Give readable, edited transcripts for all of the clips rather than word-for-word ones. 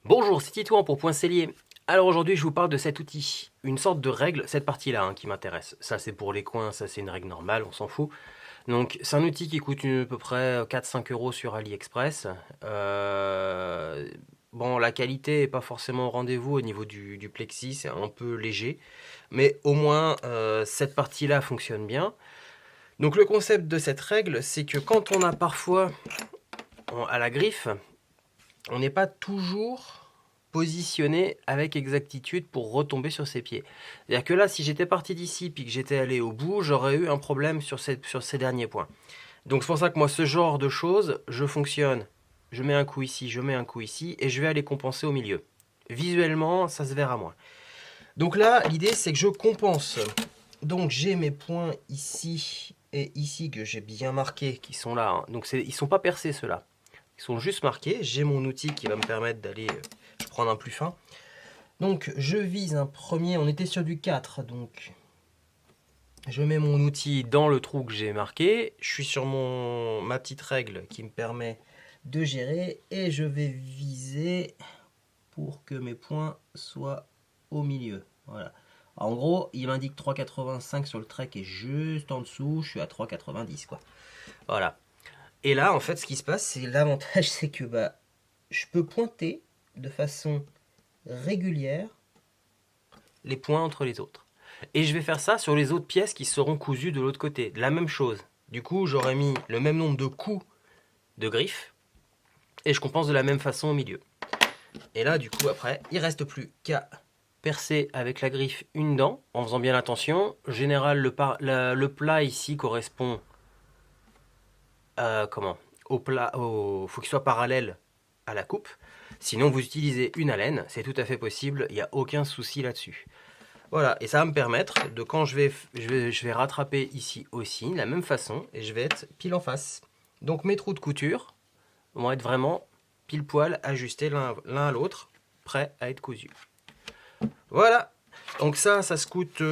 Bonjour, c'est Titouan pour Point Cellier. Alors aujourd'hui, je vous parle de cet outil, une sorte de règle, cette partie-là qui m'intéresse. Ça, c'est pour les coins, ça, c'est une règle normale, on s'en fout. Donc, c'est un outil qui coûte à peu près 4-5 € sur AliExpress. Euh, bon, la qualité est pas forcément au rendez-vous au niveau du plexi, c'est un peu léger. Mais au moins, cette partie-là fonctionne bien. Donc, le concept de cette règle, c'est que quand on a parfois à la griffe, on n'est pas toujours positionné avec exactitude pour retomber sur ses pieds. C'est-à-dire que là, si j'étais parti d'ici puis que j'étais allé au bout, j'aurais eu un problème sur ces derniers points. Donc c'est pour ça que moi, ce genre de choses, je fonctionne. Je mets un coup ici, je mets un coup ici, et je vais aller compenser au milieu. Visuellement, ça se verra moins. Donc là, l'idée, c'est que je compense. Donc j'ai mes points ici et ici que j'ai bien marqués, qui sont là. Donc ils ne sont pas percés, ceux-là. Ils sont juste marqués. J'ai mon outil qui va me permettre d'aller prendre un plus fin. Donc je vise un premier, on était sur du 4, donc je mets mon outil dans le trou que j'ai marqué. Je suis sur ma petite règle qui me permet de gérer et je vais viser pour que mes points soient au milieu. Voilà. En gros, il m'indique 3,85 sur le trek et juste en dessous, je suis à 3,90 quoi. Voilà. Et là, en fait, ce qui se passe, c'est l'avantage, c'est que je peux pointer de façon régulière les points entre les autres. Et je vais faire ça sur les autres pièces qui seront cousues de l'autre côté. La même chose. Du coup, j'aurais mis le même nombre de coups de griffes et je compense de la même façon au milieu. Et là, du coup, après, il reste plus qu'à percer avec la griffe une dent en faisant bien attention. En général, le plat ici correspond au plat. Faut qu'il soit parallèle à la coupe. Sinon, vous utilisez une alène, c'est tout à fait possible, il n'y a aucun souci là-dessus. Voilà, et ça va me permettre de quand je vais rattraper ici aussi, de la même façon, et je vais être pile en face. Donc mes trous de couture vont être vraiment pile poil ajustés l'un à l'autre, prêts à être cousus. Voilà, donc ça se coûte,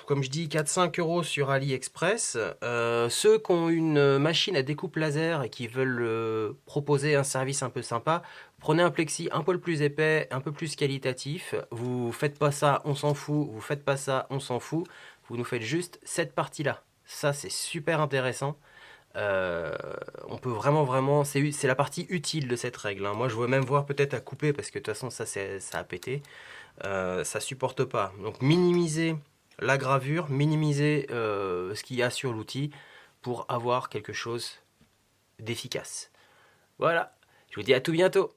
comme je dis, 4-5 € sur AliExpress. Ceux qui ont une machine à découpe laser et qui veulent proposer un service un peu sympa, prenez un plexi un peu plus épais, un peu plus qualitatif. Vous faites pas ça, on s'en fout. Vous faites pas ça, on s'en fout. Vous nous faites juste cette partie-là. Ça, c'est super intéressant. On peut vraiment, c'est la partie utile de cette règle. Moi, je veux même voir peut-être à couper parce que de toute façon, ça a pété. Ça supporte pas. Donc, minimiser la gravure, minimiser ce qu'il y a sur l'outil pour avoir quelque chose d'efficace. Voilà. Je vous dis à tout bientôt.